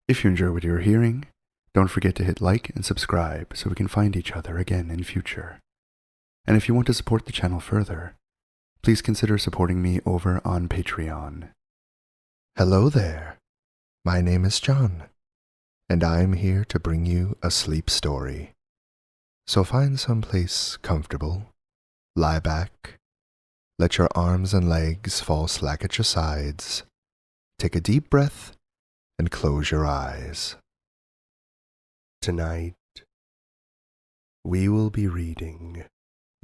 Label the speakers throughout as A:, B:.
A: If you enjoy what you're hearing, don't forget to hit like and subscribe so we can find each other again in future. And if you want to support the channel further, please consider supporting me over on Patreon.
B: Hello there. My name is John, and I'm here to bring you a sleep story. So find someplace comfortable, lie back, let your arms and legs fall slack at your sides, take a deep breath, and close your eyes. Tonight, we will be reading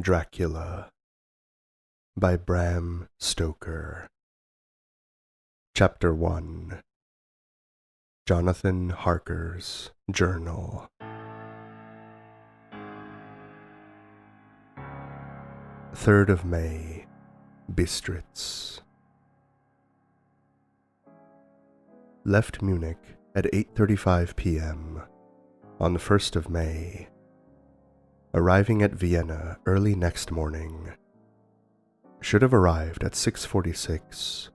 B: Dracula by BRAM STOKER. Chapter 1. Jonathan Harker's Journal. 3rd of May, Bistritz. Left Munich at 8:35 p.m. on the 1st of May, arriving at Vienna early next morning. Should have arrived at 6:46,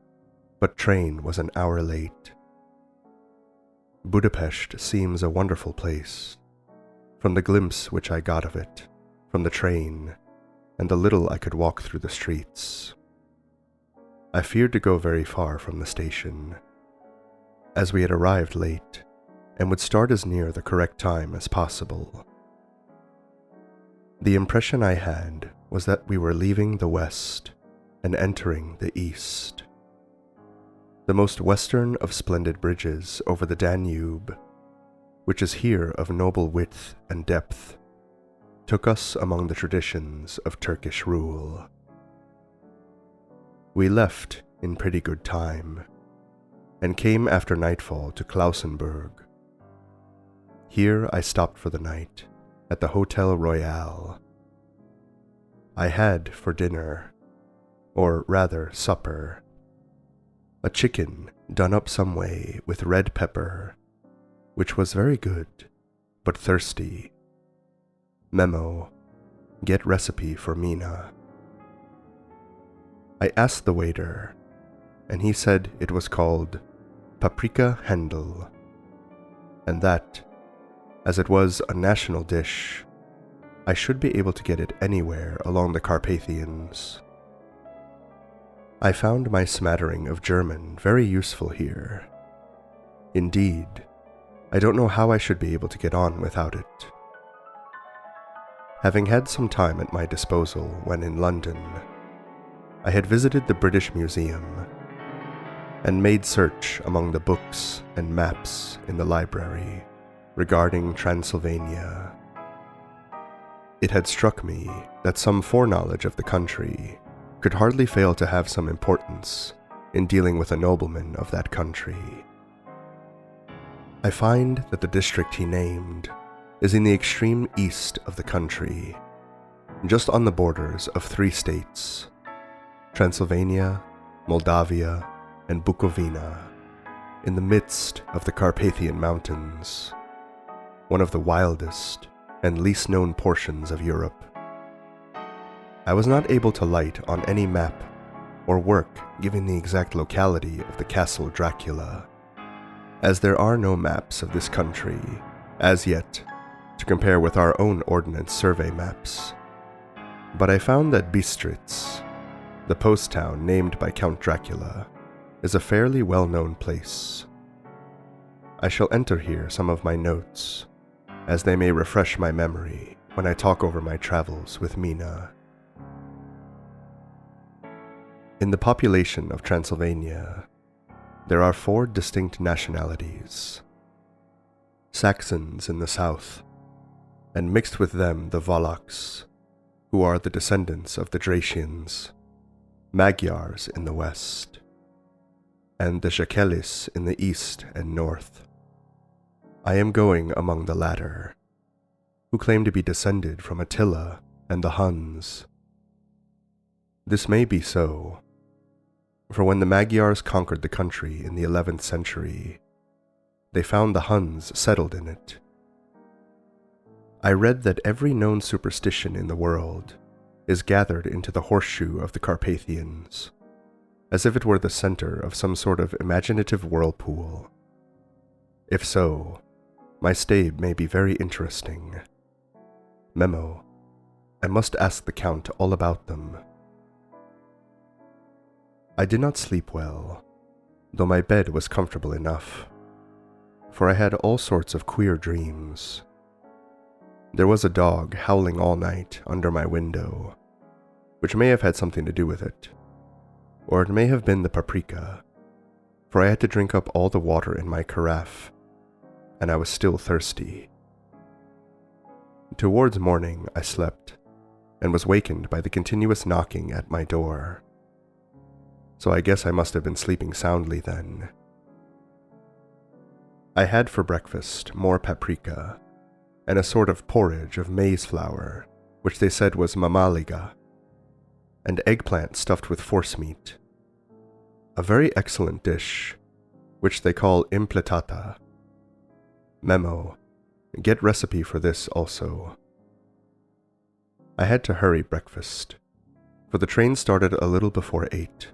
B: but train was an hour late. Budapest seems a wonderful place, from the glimpse which I got of it, from the train, and the little I could walk through the streets. I feared to go very far from the station, as we had arrived late, and would start as near the correct time as possible. The impression I had was that we were leaving the west and entering the east. The most western of splendid bridges over the Danube, which is here of noble width and depth, took us among the traditions of Turkish rule. We left in pretty good time, and came after nightfall to Klausenburg. Here I stopped for the night at the Hotel Royal. I had for dinner, or rather supper, a chicken done up some way with red pepper, which was very good, but thirsty. Memo: get recipe for Mina. I asked the waiter, and he said it was called paprika Händel, and that, as it was a national dish, I should be able to get it anywhere along the Carpathians. I found my smattering of German very useful here. Indeed, I don't know how I should be able to get on without it. Having had some time at my disposal when in London, I had visited the British Museum and made search among the books and maps in the library regarding Transylvania. It had struck me that some foreknowledge of the country could hardly fail to have some importance in dealing with a nobleman of that country. I find that the district he named is in the extreme east of the country, just on the borders of 3 states, Transylvania, Moldavia, and Bukovina, in the midst of the Carpathian Mountains, one of the wildest and least known portions of Europe. I was not able to light on any map or work giving the exact locality of the Castle Dracula, as there are no maps of this country, as yet, to compare with our own Ordnance Survey maps. But I found that Bistritz, the post town named by Count Dracula, is a fairly well-known place. I shall enter here some of my notes, as they may refresh my memory when I talk over my travels with Mina. In the population of Transylvania, there are 4 distinct nationalities: Saxons in the south, and mixed with them the Wallachs, who are the descendants of the Dracians, Magyars in the west, and the Jakelis in the east and north. I am going among the latter, who claim to be descended from Attila and the Huns. This may be so, for when the Magyars conquered the country in the 11th century, they found the Huns settled in it. I read that every known superstition in the world is gathered into the horseshoe of the Carpathians, as if it were the center of some sort of imaginative whirlpool. If so, my stay may be very interesting. Memo: I must ask the Count all about them. I did not sleep well, though my bed was comfortable enough, for I had all sorts of queer dreams. There was a dog howling all night under my window, which may have had something to do with it, or it may have been the paprika, for I had to drink up all the water in my carafe, and I was still thirsty. Towards morning I slept, and was wakened by the continuous knocking at my door. So I guess I must have been sleeping soundly then. I had for breakfast more paprika, and a sort of porridge of maize flour, which they said was mamaliga, and eggplant stuffed with forcemeat. A very excellent dish, which they call impletata. Memo: get recipe for this also. I had to hurry breakfast, for the train started a little before 8,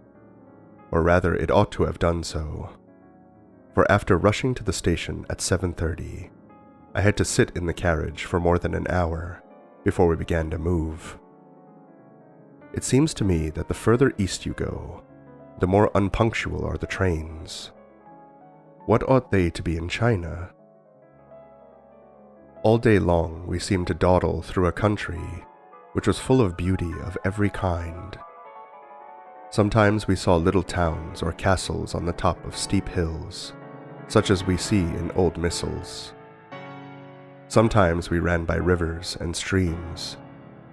B: or rather it ought to have done so, for after rushing to the station at 7:30, I had to sit in the carriage for more than an hour before we began to move. It seems to me that the further east you go, the more unpunctual are the trains. What ought they to be in China? All day long we seemed to dawdle through a country which was full of beauty of every kind. Sometimes we saw little towns or castles on the top of steep hills, such as we see in old missals. Sometimes we ran by rivers and streams,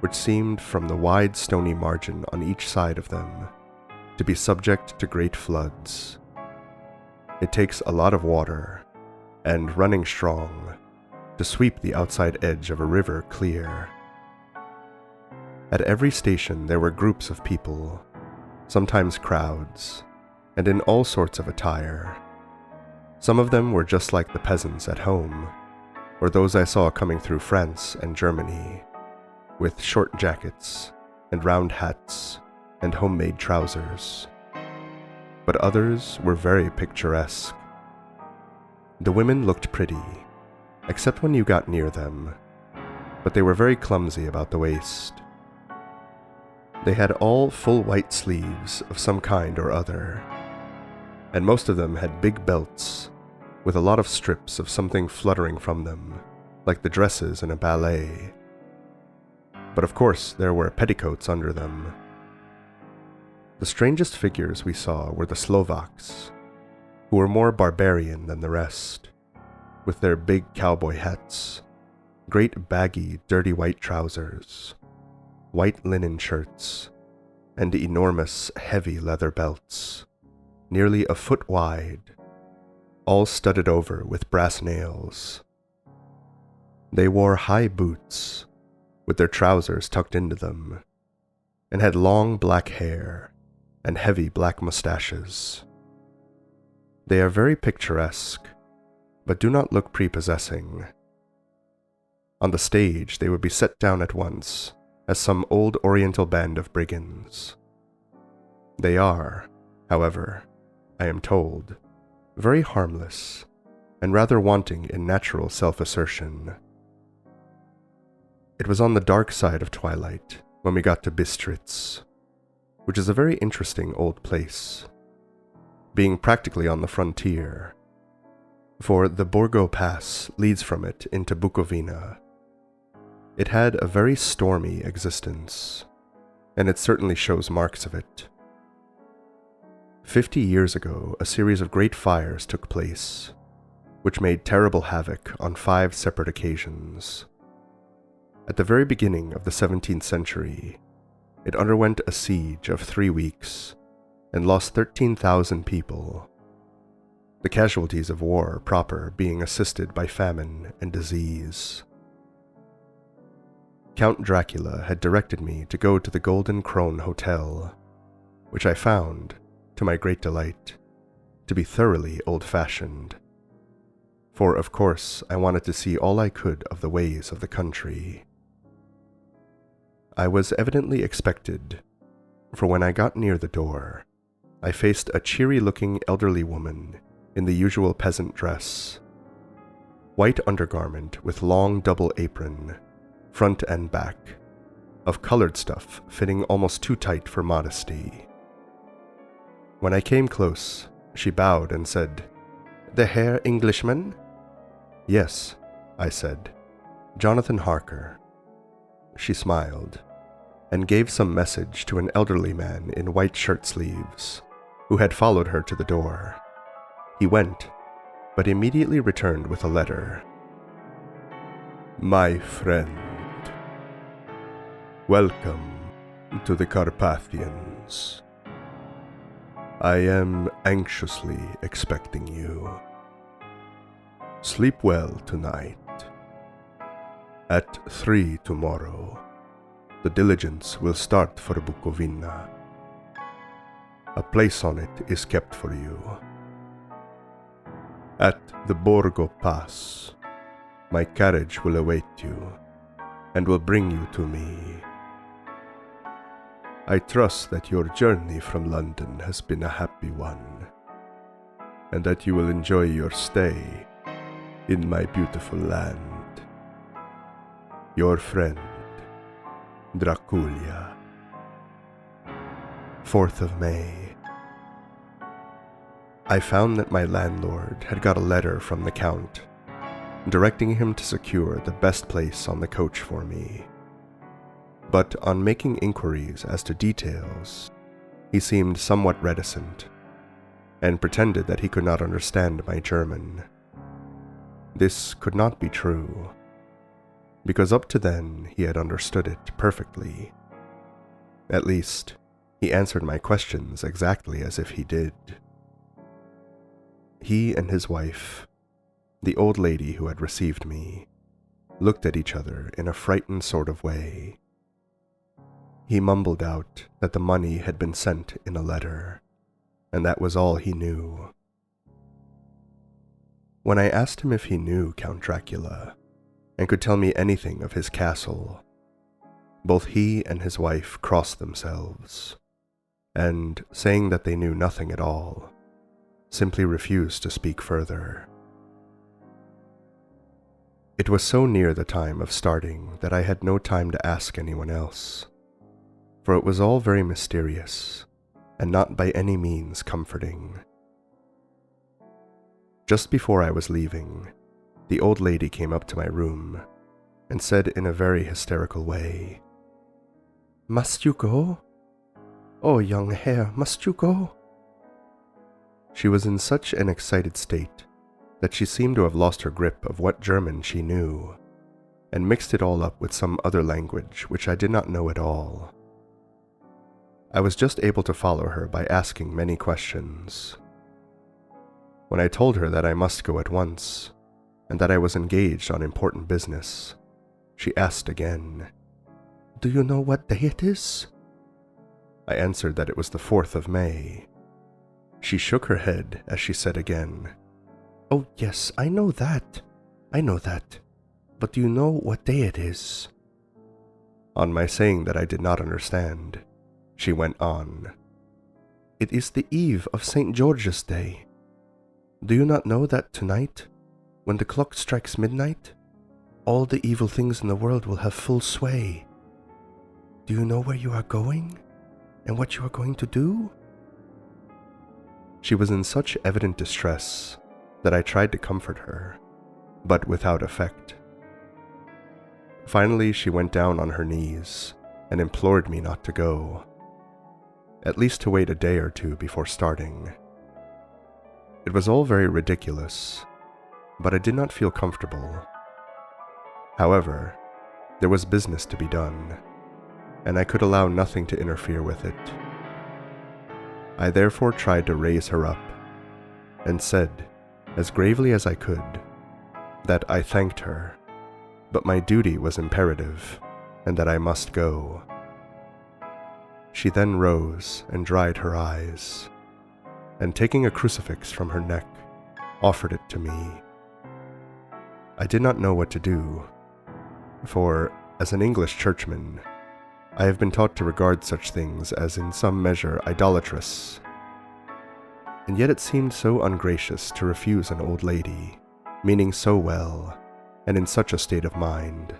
B: which seemed from the wide stony margin on each side of them to be subject to great floods. It takes a lot of water, and running strong, to sweep the outside edge of a river clear. At every station there were groups of people, sometimes crowds, and in all sorts of attire. Some of them were just like the peasants at home, or those I saw coming through France and Germany, with short jackets and round hats and homemade trousers. But others were very picturesque. The women looked pretty, except when you got near them, but they were very clumsy about the waist. They had all full white sleeves of some kind or other, and most of them had big belts with a lot of strips of something fluttering from them, like the dresses in a ballet. But of course there were petticoats under them. The strangest figures we saw were the Slovaks, who were more barbarian than the rest, with their big cowboy hats, great baggy, dirty white trousers, white linen shirts, and enormous, heavy leather belts, nearly a foot wide, all studded over with brass nails. They wore high boots, with their trousers tucked into them, and had long black hair and heavy black mustaches. They are very picturesque, but do not look prepossessing. On the stage they would be set down at once as some old oriental band of brigands. They are, however, I am told, very harmless and rather wanting in natural self-assertion. It was on the dark side of twilight when we got to Bistritz, which is a very interesting old place, being practically on the frontier, for the Borgo Pass leads from it into Bukovina. It had a very stormy existence, and it certainly shows marks of it. 50 years ago, a series of great fires took place, which made terrible havoc on 5 separate occasions. At the very beginning of the 17th century, it underwent a siege of 3 weeks and lost 13,000 people, the casualties of war proper being assisted by famine and disease. Count Dracula had directed me to go to the Golden Krone Hotel, which I found, to my great delight, to be thoroughly old-fashioned, for of course I wanted to see all I could of the ways of the country. I was evidently expected, for when I got near the door, I faced a cheery-looking elderly woman in the usual peasant dress, white undergarment with long double apron, front and back, of colored stuff fitting almost too tight for modesty. When I came close, she bowed and said, "The Herr Englishman?" "Yes," I said, "Jonathan Harker." She smiled, and gave some message to an elderly man in white shirt sleeves, who had followed her to the door. He went, but immediately returned with a letter. "My friend, welcome to the Carpathians. I am anxiously expecting you. Sleep well tonight. At 3 tomorrow, the diligence will start for Bukovina. A place on it is kept for you. At the Borgo Pass, my carriage will await you and will bring you to me. I trust that your journey from London has been a happy one, and that you will enjoy your stay in my beautiful land. Your friend, Dracula." 4th of May. I found that my landlord had got a letter from the Count, directing him to secure the best place on the coach for me. But on making inquiries as to details, he seemed somewhat reticent, and pretended that he could not understand my German. This could not be true, because up to then he had understood it perfectly. At least, he answered my questions exactly as if he did. He and his wife, the old lady who had received me, looked at each other in a frightened sort of way. He mumbled out that the money had been sent in a letter, and that was all he knew. When I asked him if he knew Count Dracula, and could tell me anything of his castle, both he and his wife crossed themselves, and, saying that they knew nothing at all, simply refused to speak further. It was so near the time of starting that I had no time to ask anyone else, for it was all very mysterious, and not by any means comforting. Just before I was leaving, the old lady came up to my room, and said in a very hysterical way, "Must you go? Oh, young Herr, must you go?" She was in such an excited state that she seemed to have lost her grip of what German she knew, and mixed it all up with some other language which I did not know at all. I was just able to follow her by asking many questions. When I told her that I must go at once, and that I was engaged on important business, she asked again, "Do you know what day it is?" I answered that it was the 4th of May. She shook her head as she said again, "Oh yes, I know that. But do you know what day it is?" On my saying that I did not understand, she went on, "It is the eve of St. George's Day. Do you not know that tonight, when the clock strikes midnight, all the evil things in the world will have full sway? Do you know where you are going, and what you are going to do?" She was in such evident distress that I tried to comfort her, but without effect. Finally, she went down on her knees and implored me not to go, at least to wait a day or two before starting. It was all very ridiculous, but I did not feel comfortable. However, there was business to be done, and I could allow nothing to interfere with it. I therefore tried to raise her up, and said, as gravely as I could, that I thanked her, but my duty was imperative, and that I must go. She then rose and dried her eyes, and taking a crucifix from her neck, offered it to me. I did not know what to do, for, as an English churchman, I have been taught to regard such things as in some measure idolatrous, and yet it seemed so ungracious to refuse an old lady, meaning so well, and in such a state of mind.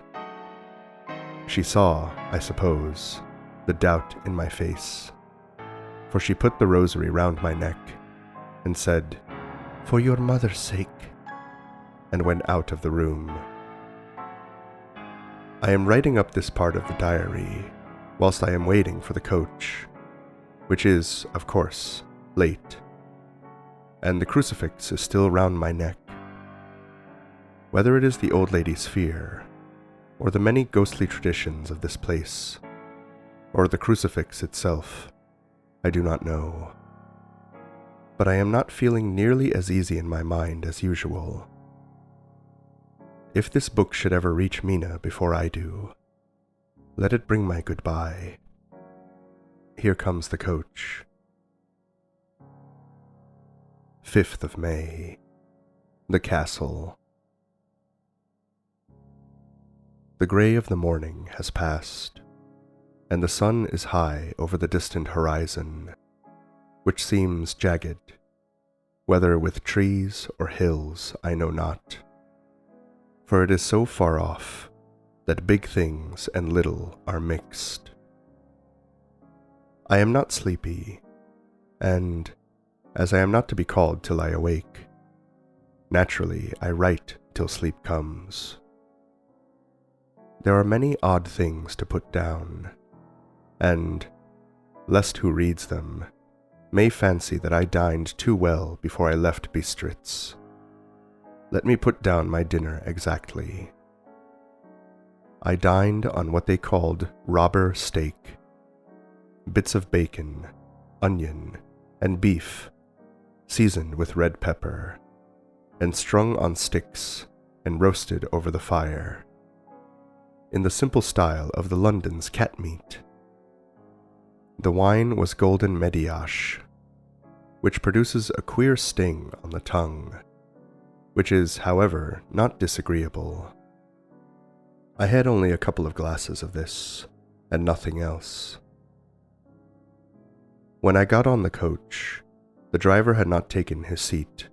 B: She saw, I suppose, the doubt in my face, for she put the rosary round my neck and said, "For your mother's sake," and went out of the room. I am writing up this part of the diary whilst I am waiting for the coach, which is, of course, late, and the crucifix is still round my neck. Whether it is the old lady's fear, or the many ghostly traditions of this place, or the crucifix itself, I do not know. But I am not feeling nearly as easy in my mind as usual. If this book should ever reach Mina before I do, let it bring my goodbye. Here comes the coach. 5th of May. The Castle. The grey of the morning has passed, and the sun is high over the distant horizon, which seems jagged, whether with trees or hills I know not, for it is so far off that big things and little are mixed. I am not sleepy, and, as I am not to be called till I awake, naturally I write till sleep comes. There are many odd things to put down, and, lest who reads them may fancy that I dined too well before I left Bistritz, let me put down my dinner exactly. I dined on what they called robber steak, bits of bacon, onion, and beef, seasoned with red pepper, and strung on sticks and roasted over the fire, in the simple style of the London's cat meat. The wine was golden Mediash, which produces a queer sting on the tongue, which is, however, not disagreeable. I had only a couple of glasses of this, and nothing else. When I got on the coach, the driver had not taken his seat,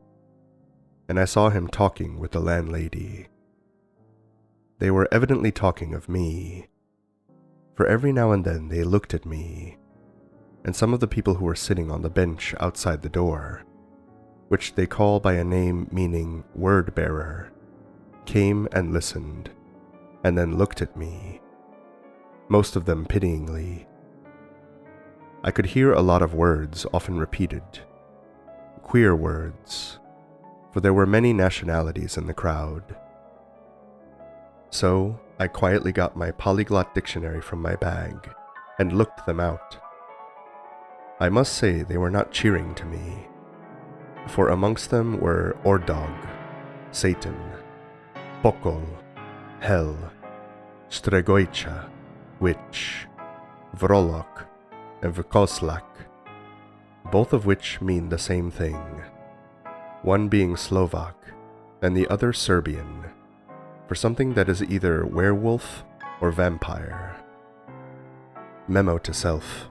B: and I saw him talking with the landlady. They were evidently talking of me, for every now and then they looked at me, and some of the people who were sitting on the bench outside the door, which they call by a name meaning word-bearer, came and listened, and then looked at me, most of them pityingly. I could hear a lot of words often repeated, queer words, for there were many nationalities in the crowd. So I quietly got my polyglot dictionary from my bag and looked them out. I must say they were not cheering to me, for amongst them were Ordog, Satan, Pokol, Hell, Stregoicha, Witch, Vrolok, and Vkoslak, both of which mean the same thing, one being Slovak and the other Serbian, for something that is either werewolf or vampire. Memo to self: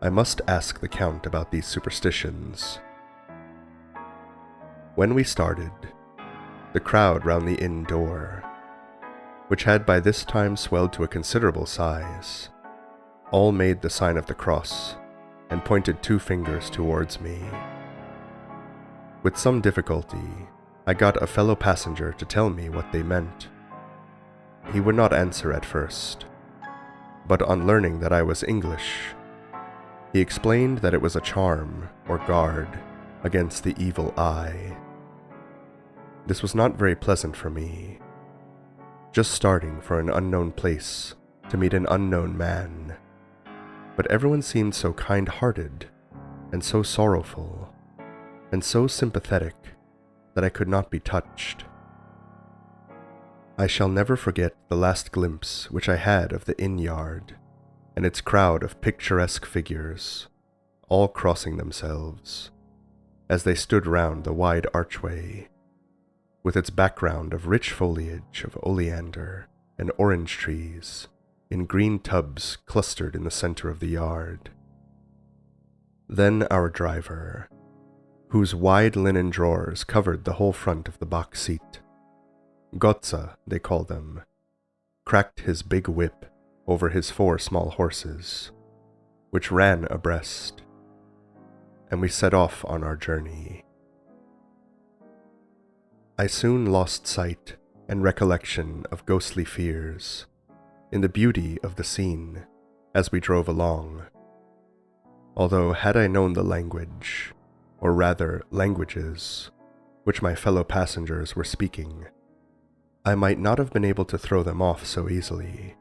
B: I must ask the Count about these superstitions. When we started, the crowd round the inn door, which had by this time swelled to a considerable size, all made the sign of the cross and pointed 2 fingers towards me. With some difficulty, I got a fellow passenger to tell me what they meant. He would not answer at first, but on learning that I was English, he explained that it was a charm or guard against the evil eye. This was not very pleasant for me, just starting for an unknown place to meet an unknown man, but everyone seemed so kind-hearted and so sorrowful and so sympathetic that I could not be touched. I shall never forget the last glimpse which I had of the inn yard and its crowd of picturesque figures, all crossing themselves, as they stood round the wide archway, with its background of rich foliage of oleander and orange trees in green tubs clustered in the center of the yard. Then our driver, whose wide linen drawers covered the whole front of the box seat. Gotza, they call them, cracked his big whip over his 4 small horses, which ran abreast, and we set off on our journey. I soon lost sight and recollection of ghostly fears in the beauty of the scene as we drove along, although had I known the language, or rather languages, which my fellow passengers were speaking, I might not have been able to throw them off so easily.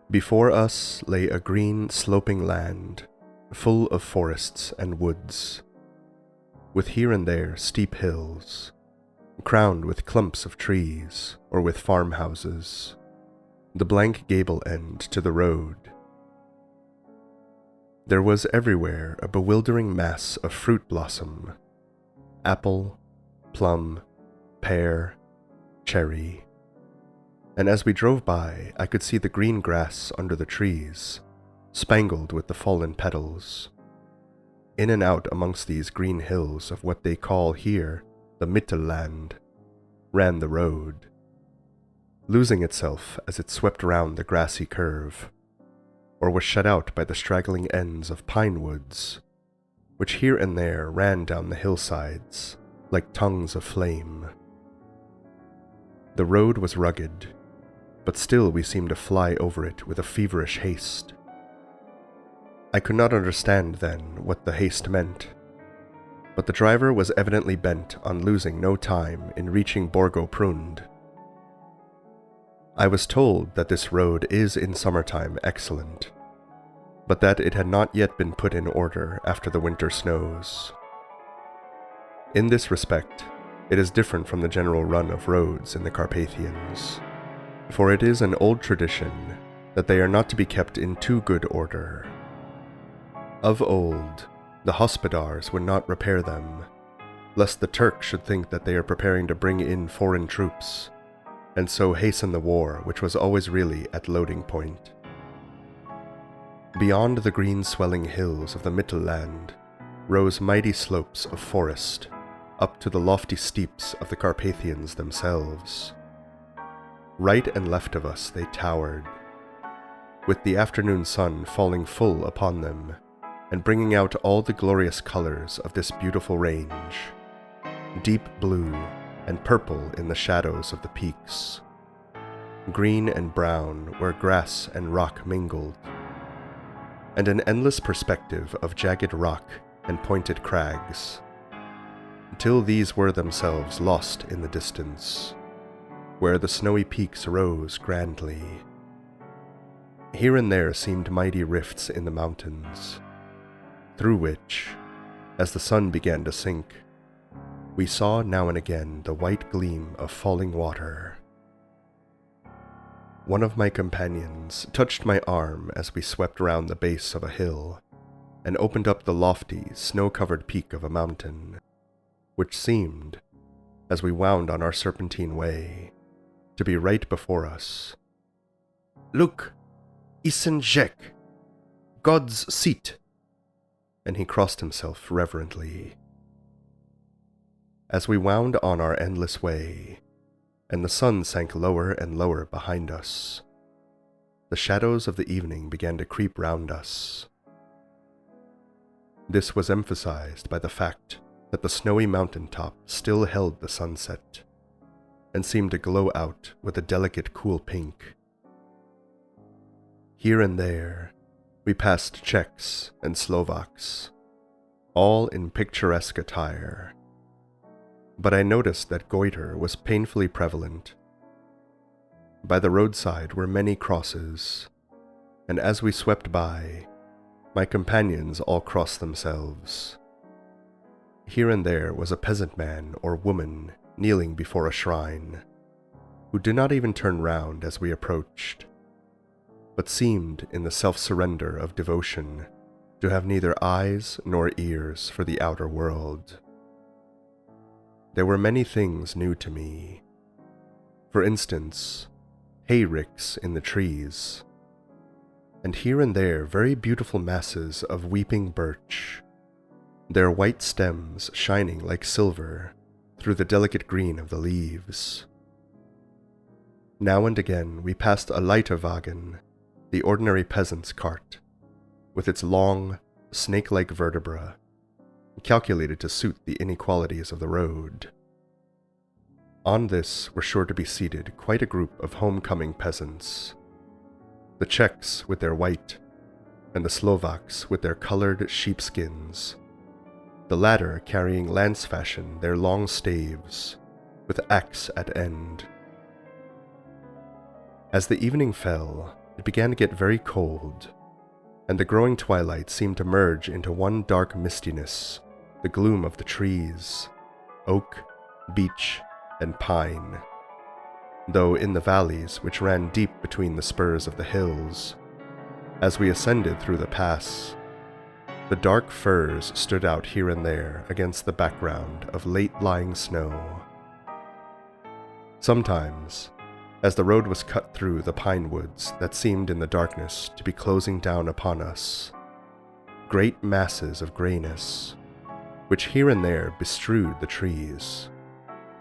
B: Before us lay a green, sloping land, full of forests and woods, with here and there steep hills, crowned with clumps of trees or with farmhouses, the blank gable end to the road. There was everywhere a bewildering mass of fruit blossom, apple, plum, pear, cherry, and as we drove by, I could see the green grass under the trees, spangled with the fallen petals. In and out amongst these green hills of what they call here the Mittelland ran the road, losing itself as it swept round the grassy curve, or was shut out by the straggling ends of pine woods, which here and there ran down the hillsides like tongues of flame. The road was rugged, but still we seemed to fly over it with a feverish haste. I could not understand then what the haste meant, but the driver was evidently bent on losing no time in reaching Borgo Prund. I was told that this road is in summertime excellent, but that it had not yet been put in order after the winter snows. In this respect, it is different from the general run of roads in the Carpathians, for it is an old tradition that they are not to be kept in too good order. Of old, the hospodars would not repair them, lest the Turks should think that they are preparing to bring in foreign troops, and so hasten the war which was always really at loading point. Beyond the green swelling hills of the Mittelland rose mighty slopes of forest, up to the lofty steeps of the Carpathians themselves. Right and left of us they towered, with the afternoon sun falling full upon them, and bringing out all the glorious colors of this beautiful range, deep blue and purple in the shadows of the peaks, green and brown where grass and rock mingled, and an endless perspective of jagged rock and pointed crags, till these were themselves lost in the distance, where the snowy peaks rose grandly. Here and there seemed mighty rifts in the mountains, through which, as the sun began to sink, we saw now and again the white gleam of falling water. One of my companions touched my arm as we swept round the base of a hill, and opened up the lofty, snow-covered peak of a mountain, which seemed, as we wound on our serpentine way, to be right before us. "Look, Isenjek, God's seat!" And he crossed himself reverently. As we wound on our endless way, and the sun sank lower and lower behind us, the shadows of the evening began to creep round us. This was emphasized by the fact that the snowy mountain top still held the sunset, and seemed to glow out with a delicate cool pink. Here and there, we passed Czechs and Slovaks, all in picturesque attire, but I noticed that goiter was painfully prevalent. By the roadside were many crosses, and as we swept by, my companions all crossed themselves. Here and there was a peasant man or woman kneeling before a shrine, who did not even turn round as we approached, but seemed, in the self-surrender of devotion, to have neither eyes nor ears for the outer world. There were many things new to me. For instance, hayricks in the trees, and here and there very beautiful masses of weeping birch, their white stems shining like silver through the delicate green of the leaves. Now and again we passed a Leiterwagen, the ordinary peasant's cart, with its long, snake-like vertebra, calculated to suit the inequalities of the road. On this were sure to be seated quite a group of homecoming peasants, the Czechs with their white, and the Slovaks with their colored sheepskins, the latter carrying lance fashion their long staves, with axe at end. As the evening fell, it began to get very cold, and the growing twilight seemed to merge into one dark mistiness, the gloom of the trees, oak, beech, and pine, though in the valleys which ran deep between the spurs of the hills, as we ascended through the pass, the dark firs stood out here and there against the background of late-lying snow. Sometimes, as the road was cut through the pine woods that seemed in the darkness to be closing down upon us, great masses of grayness, which here and there bestrewed the trees,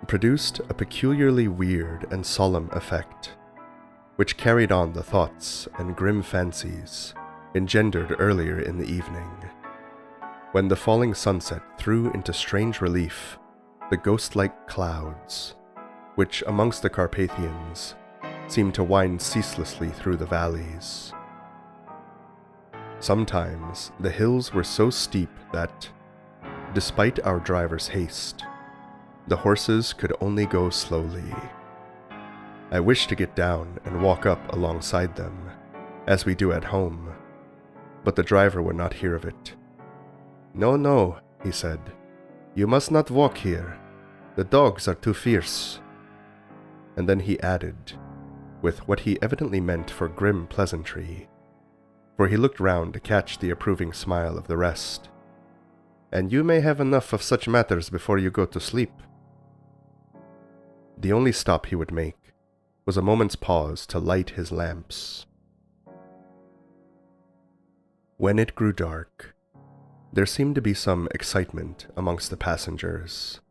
B: produced a peculiarly weird and solemn effect, which carried on the thoughts and grim fancies engendered earlier in the evening, when the falling sunset threw into strange relief the ghost-like clouds, which amongst the Carpathians seemed to wind ceaselessly through the valleys. Sometimes the hills were so steep that, despite our driver's haste, the horses could only go slowly. I wished to get down and walk up alongside them, as we do at home, but the driver would not hear of it. "No, no," he said. "You must not walk here. The dogs are too fierce." And then he added, with what he evidently meant for grim pleasantry, for he looked round to catch the approving smile of the rest, "And you may have enough of such matters before you go to sleep." The only stop he would make was a moment's pause to light his lamps. When it grew dark, there seemed to be some excitement amongst the passengers,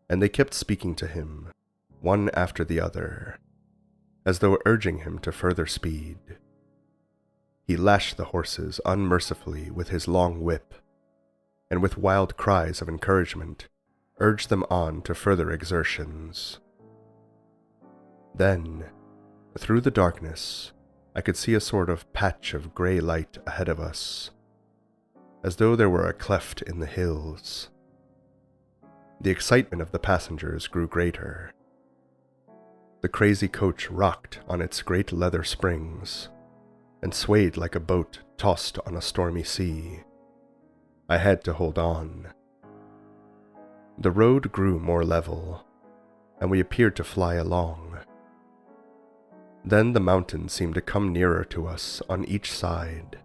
B: and they kept speaking to him, one after the other, as though urging him to further speed. He lashed the horses unmercifully with his long whip, and with wild cries of encouragement urged them on to further exertions. Then, through the darkness, I could see a sort of patch of grey light ahead of us, as though there were a cleft in the hills. The excitement of the passengers grew greater. The crazy coach rocked on its great leather springs, and swayed like a boat tossed on a stormy sea. I had to hold on. The road grew more level, and we appeared to fly along. Then the mountains seemed to come nearer to us on each side,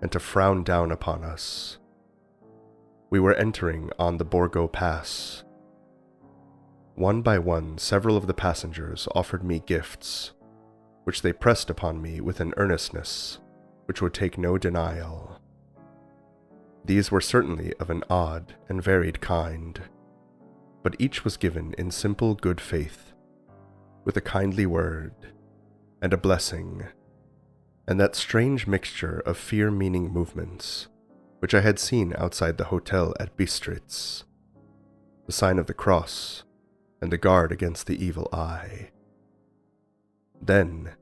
B: and to frown down upon us. We were entering on the Borgo Pass. One by one, several of the passengers offered me gifts, which they pressed upon me with an earnestness which would take no denial. These were certainly of an odd and varied kind, but each was given in simple good faith, with a kindly word, and a blessing, and that strange mixture of fear-meaning movements which I had seen outside the hotel at Bistritz, the sign of the cross, and the guard against the evil eye. Then,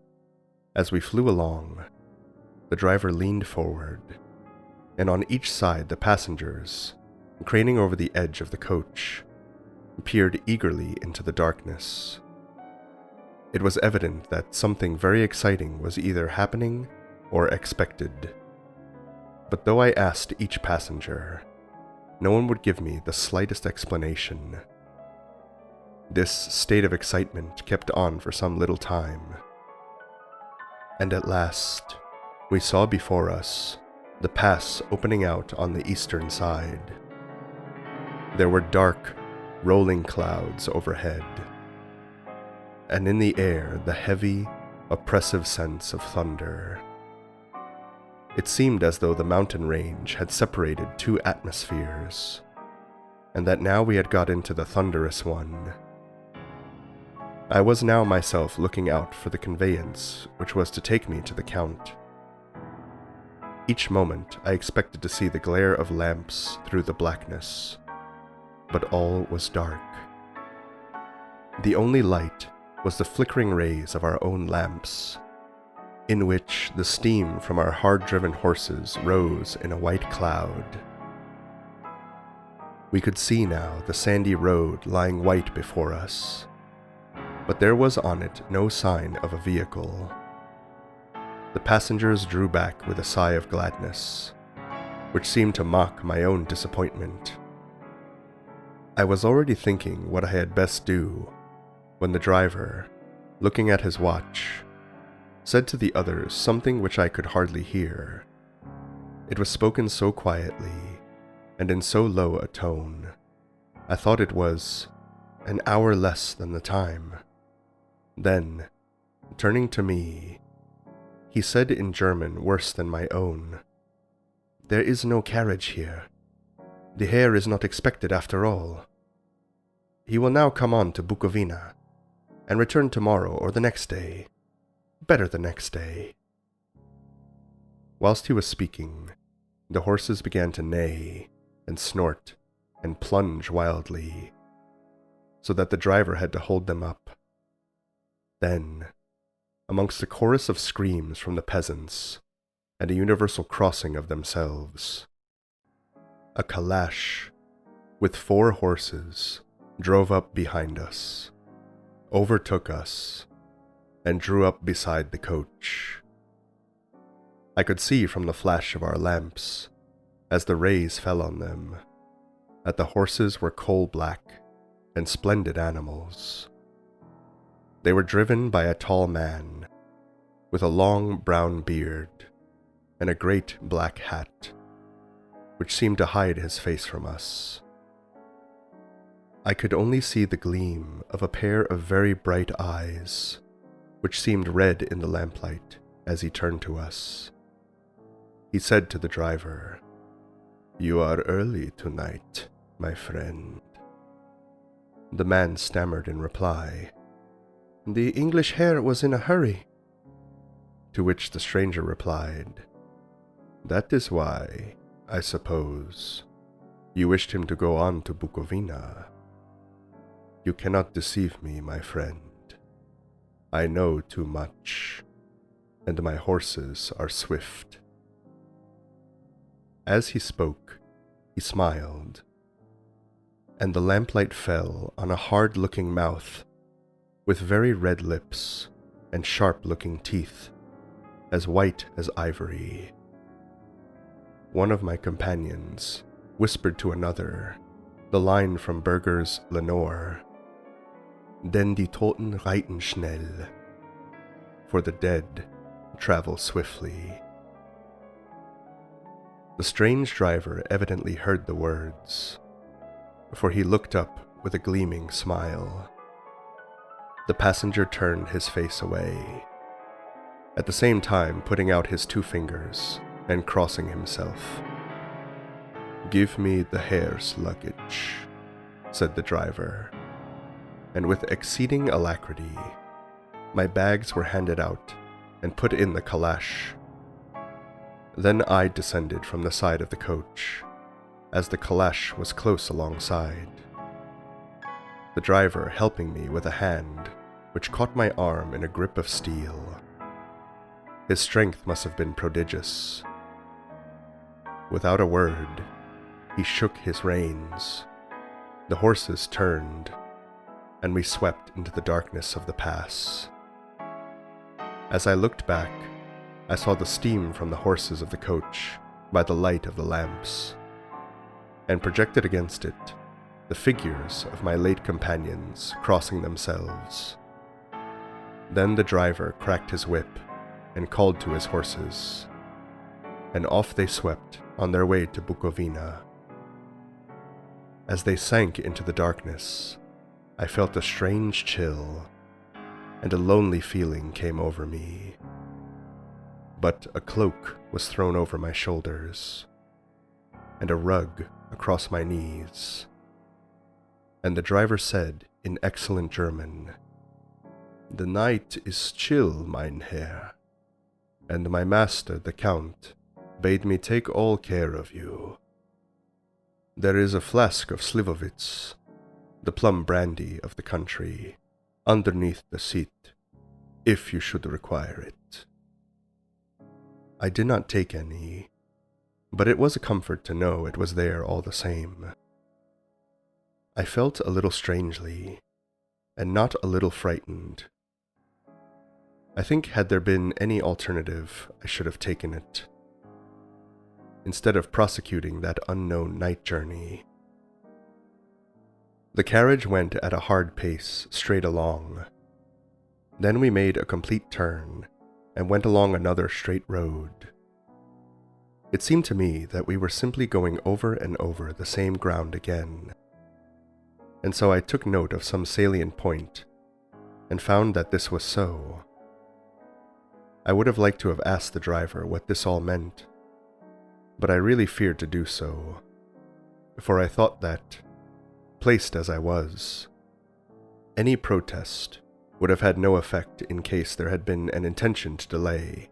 B: as we flew along, the driver leaned forward, and on each side the passengers, craning over the edge of the coach, peered eagerly into the darkness. It was evident that something very exciting was either happening or expected. But though I asked each passenger, no one would give me the slightest explanation. This state of excitement kept on for some little time, and at last we saw before us the pass opening out on the eastern side. There were dark, rolling clouds overhead, and in the air the heavy, oppressive sense of thunder. It seemed as though the mountain range had separated two atmospheres, and that now we had got into the thunderous one. I was now myself looking out for the conveyance which was to take me to the Count. Each moment I expected to see the glare of lamps through the blackness, but all was dark. The only light was the flickering rays of our own lamps, in which the steam from our hard-driven horses rose in a white cloud. We could see now the sandy road lying white before us, but there was on it no sign of a vehicle. The passengers drew back with a sigh of gladness, which seemed to mock my own disappointment. I was already thinking what I had best do, when the driver, looking at his watch, said to the others something which I could hardly hear. It was spoken so quietly, and in so low a tone, I thought it was an hour less than the time. Then, turning to me, he said in German worse than my own, "There is no carriage here. The Herr is not expected after all. He will now come on to Bukovina, and return tomorrow or the next day. Better the next day." Whilst he was speaking, the horses began to neigh and snort and plunge wildly, so that the driver had to hold them up. Then, amongst a chorus of screams from the peasants and a universal crossing of themselves, a calash with 4 horses drove up behind us, overtook us, and drew up beside the coach. I could see from the flash of our lamps, as the rays fell on them, that the horses were coal-black and splendid animals. They were driven by a tall man, with a long brown beard and a great black hat, which seemed to hide his face from us. I could only see the gleam of a pair of very bright eyes, which seemed red in the lamplight as he turned to us. He said to the driver, "You are early tonight, my friend." The man stammered in reply, "The English Herr was in a hurry." To which the stranger replied, "That is why, I suppose, you wished him to go on to Bukovina. You cannot deceive me, my friend. I know too much, and my horses are swift." As he spoke, he smiled, and the lamplight fell on a hard-looking mouth with very red lips and sharp-looking teeth, as white as ivory. One of my companions whispered to another the line from Berger's Lenore, "Denn die Toten reiten schnell," for the dead travel swiftly. The strange driver evidently heard the words, for he looked up with a gleaming smile. The passenger turned his face away, at the same time putting out his 2 fingers and crossing himself. "Give me the Herr's luggage," said the driver, and with exceeding alacrity, my bags were handed out and put in the calash. Then I descended from the side of the coach, as the calash was close alongside, the driver helping me with a hand which caught my arm in a grip of steel. His strength must have been prodigious. Without a word, he shook his reins. The horses turned, and we swept into the darkness of the pass. As I looked back, I saw the steam from the horses of the coach by the light of the lamps, and projected against it the figures of my late companions crossing themselves. Then the driver cracked his whip and called to his horses, and off they swept on their way to Bukovina. As they sank into the darkness, I felt a strange chill, and a lonely feeling came over me. but a cloak was thrown over my shoulders, and a rug across my knees. And the driver said in excellent German, "The night is chill, mein Herr, and my master, the Count, bade me take all care of you. There is a flask of Slivovitz, the plum brandy of the country, underneath the seat, if you should require it." I did not take any, but it was a comfort to know it was there all the same. I felt a little strangely, and not a little frightened. I think had there been any alternative, I should have taken it, instead of prosecuting that unknown night journey. The carriage went at a hard pace straight along. Then we made a complete turn and went along another straight road. It seemed to me that we were simply going over and over the same ground again, and so I took note of some salient point and found that this was so. I would have liked to have asked the driver what this all meant, but I really feared to do so, for I thought that, placed as I was, any protest would have had no effect in case there had been an intention to delay.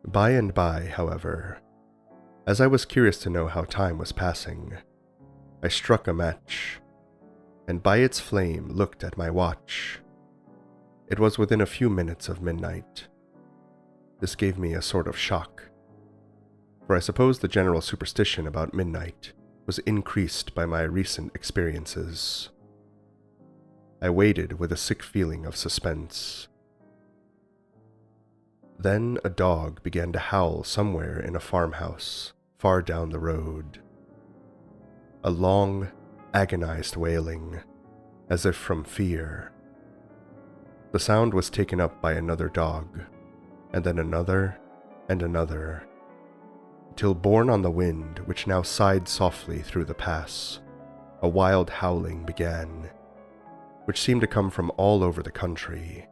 B: By and by, however, as I was curious to know how time was passing, I struck a match, and by its flame looked at my watch. It was within a few minutes of midnight. This gave me a sort of shock, for I suppose the general superstition about midnight was increased by my recent experiences. I waited with a sick feeling of suspense. Then a dog began to howl somewhere in a farmhouse far down the road. A long, agonized wailing, as if from fear. The sound was taken up by another dog, and then another, and another, till borne on the wind which now sighed softly through the pass, a wild howling began, which seemed to come from all over the country,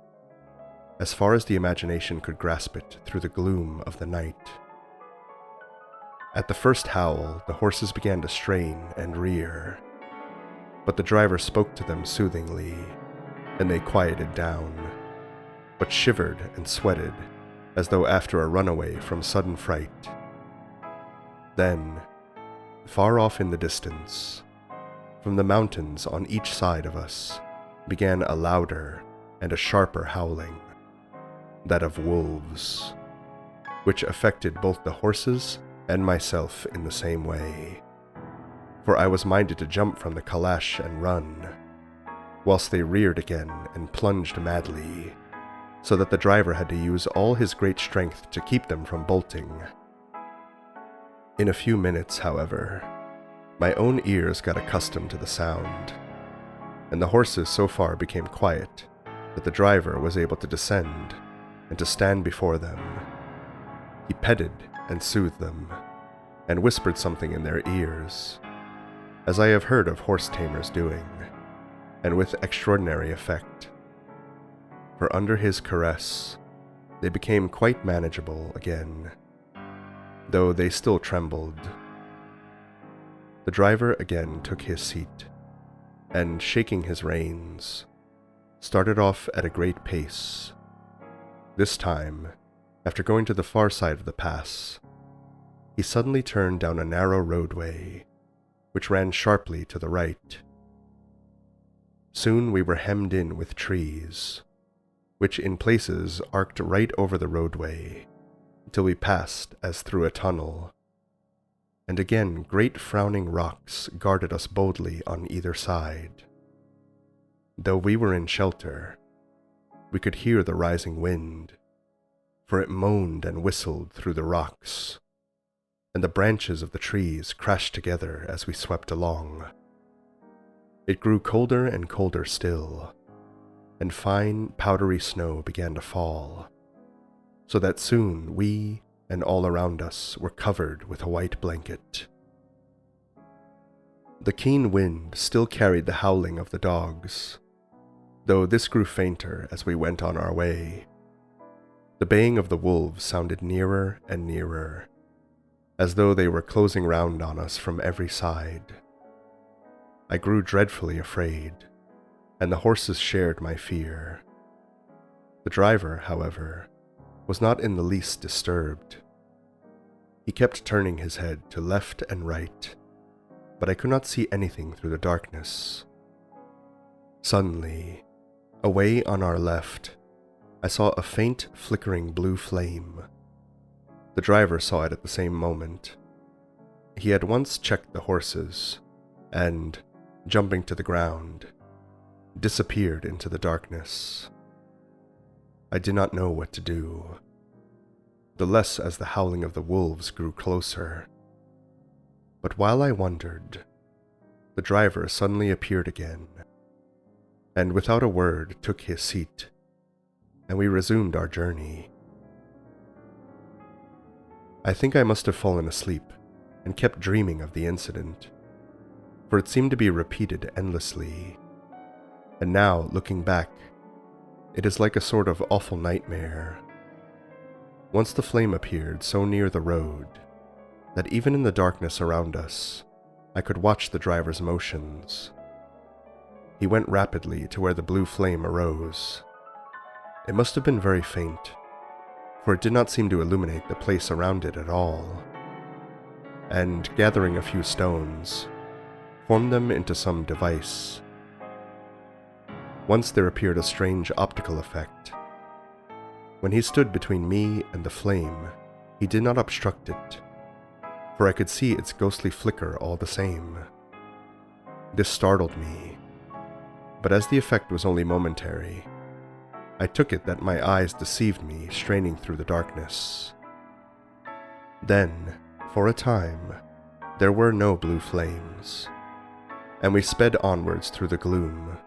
B: as far as the imagination could grasp it through the gloom of the night. At the first howl, the horses began to strain and rear, but the driver spoke to them soothingly, and they quieted down, but shivered and sweated as though after a runaway from sudden fright. Then, far off in the distance, from the mountains on each side of us, began a louder and a sharper howling, that of wolves, which affected both the horses and myself in the same way, for I was minded to jump from the calash and run, whilst they reared again and plunged madly, so that the driver had to use all his great strength to keep them from bolting. In a few minutes, however, my own ears got accustomed to the sound, and the horses so far became quiet that the driver was able to descend and to stand before them. He petted and soothed them, and whispered something in their ears, as I have heard of horse tamers doing, and with extraordinary effect. For under his caress, they became quite manageable again, though they still trembled. The driver again took his seat, and shaking his reins, started off at a great pace. This time, after going to the far side of the pass, he suddenly turned down a narrow roadway, which ran sharply to the right. Soon we were hemmed in with trees, which in places arced right over the roadway, till we passed as through a tunnel, and again great frowning rocks guarded us boldly on either side. Though we were in shelter, we could hear the rising wind, for it moaned and whistled through the rocks, and the branches of the trees crashed together as we swept along. It grew colder and colder still, and fine, powdery snow began to fall, so that soon we and all around us were covered with a white blanket. The keen wind still carried the howling of the dogs, though this grew fainter as we went on our way. The baying of the wolves sounded nearer and nearer, as though they were closing round on us from every side. I grew dreadfully afraid, and the horses shared my fear. The driver, however, was not in the least disturbed. He kept turning his head to left and right, but I could not see anything through the darkness. Suddenly, away on our left, I saw a faint, flickering blue flame. The driver saw it at the same moment. He had once checked the horses, and, jumping to the ground, disappeared into the darkness. I did not know what to do, the less as the howling of the wolves grew closer. But while I wondered, the driver suddenly appeared again, and without a word took his seat, and we resumed our journey. I think I must have fallen asleep and kept dreaming of the incident, for it seemed to be repeated endlessly, and now, looking back, it is like a sort of awful nightmare. Once the flame appeared so near the road that even in the darkness around us, I could watch the driver's motions. He went rapidly to where the blue flame arose. It must have been very faint, for it did not seem to illuminate the place around it at all, and gathering a few stones, formed them into some device. Once there appeared a strange optical effect. When he stood between me and the flame, he did not obstruct it, for I could see its ghostly flicker all the same. This startled me, but as the effect was only momentary, I took it that my eyes deceived me straining through the darkness. Then, for a time, there were no blue flames, and we sped onwards through the gloom,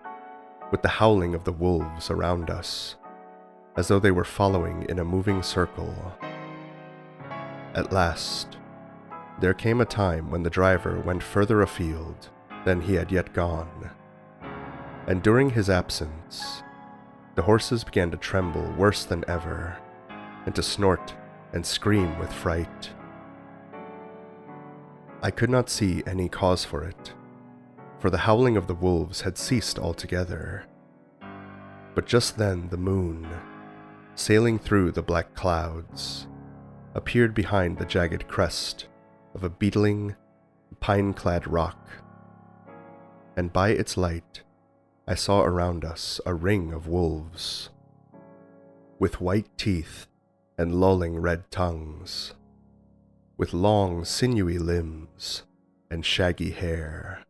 B: with the howling of the wolves around us, as though they were following in a moving circle. At last, there came a time when the driver went further afield than he had yet gone, and during his absence, the horses began to tremble worse than ever, and to snort and scream with fright. I could not see any cause for it, for the howling of the wolves had ceased altogether. But just then the moon, sailing through the black clouds, appeared behind the jagged crest of a beetling, pine-clad rock, and by its light I saw around us a ring of wolves, with white teeth and lolling red tongues, with long, sinewy limbs and shaggy hair.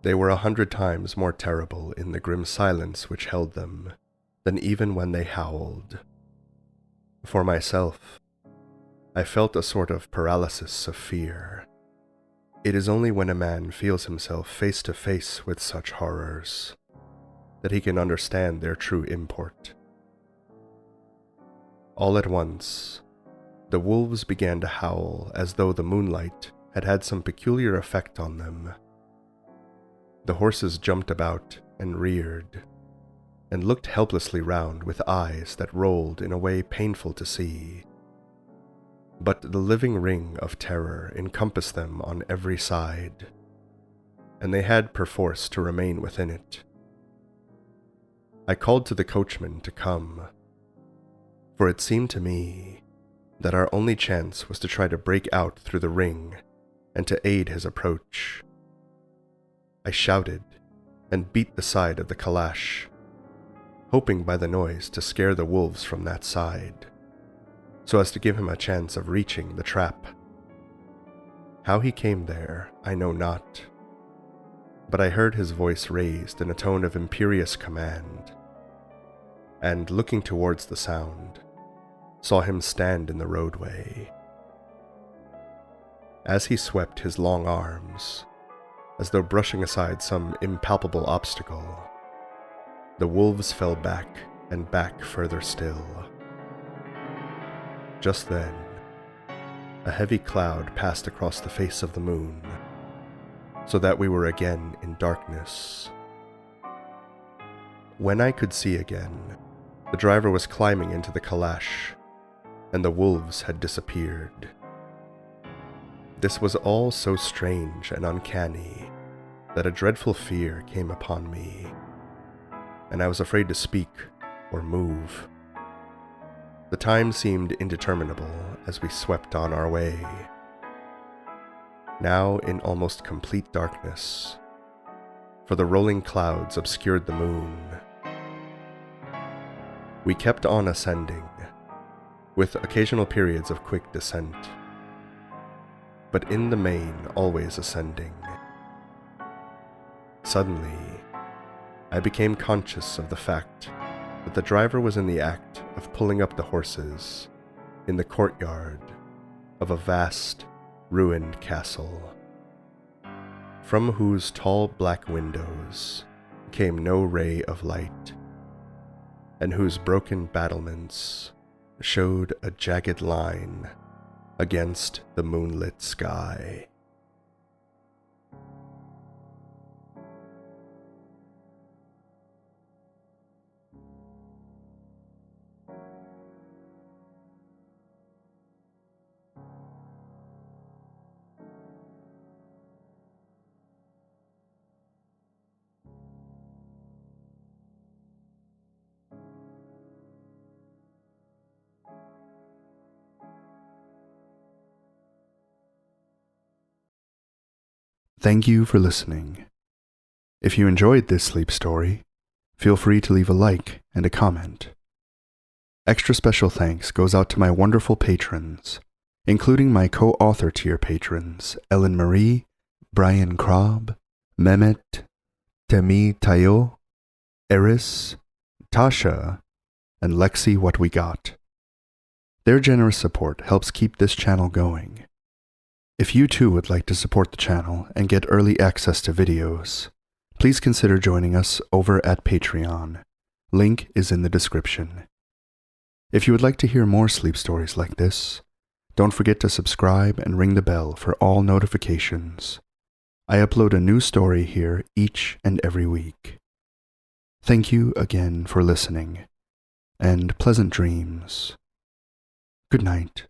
B: They were 100 times more terrible in the grim silence which held them than even when they howled. For myself, I felt a sort of paralysis of fear. It is only when a man feels himself face to face with such horrors that he can understand their true import. All at once, the wolves began to howl as though the moonlight had had some peculiar effect on them. The horses jumped about and reared, and looked helplessly round with eyes that rolled in a way painful to see. But the living ring of terror encompassed them on every side, and they had perforce to remain within it. I called to the coachman to come, for it seemed to me that our only chance was to try to break out through the ring and to aid his approach. I shouted and beat the side of the calash, hoping by the noise to scare the wolves from that side, so as to give him a chance of reaching the trap. How he came there, I know not, but I heard his voice raised in a tone of imperious command, and looking towards the sound, saw him stand in the roadway. As he swept his long arms, as though brushing aside some impalpable obstacle, the wolves fell back and back further still. Just then, a heavy cloud passed across the face of the moon, so that we were again in darkness. When I could see again, The driver was climbing into the calash, and the wolves had disappeared. This was all so strange and uncanny that a dreadful fear came upon me, and I was afraid to speak or move. The time seemed indeterminable as we swept on our way. Now in almost complete darkness, for the rolling clouds obscured the moon. We kept on ascending, with occasional periods of quick descent, but in the main always ascending. Suddenly, I became conscious of the fact that the driver was in the act of pulling up the horses in the courtyard of a vast, ruined castle, from whose tall black windows came no ray of light, and whose broken battlements showed a jagged line against the moonlit sky.
A: Thank you for listening. If you enjoyed this sleep story, feel free to leave a like and a comment. Extra special thanks goes out to my wonderful patrons, including my co-author tier patrons Ellen Marie, Brian Krob, Mehmet, Temi Tayo, Eris, Tasha, and Lexi What We Got. Their generous support helps keep this channel going. If you too would like to support the channel and get early access to videos, please consider joining us over at Patreon. Link is in the description. If you would like to hear more sleep stories like this, don't forget to subscribe and ring the bell for all notifications. I upload a new story here each and every week. Thank you again for listening, and pleasant dreams. Good night.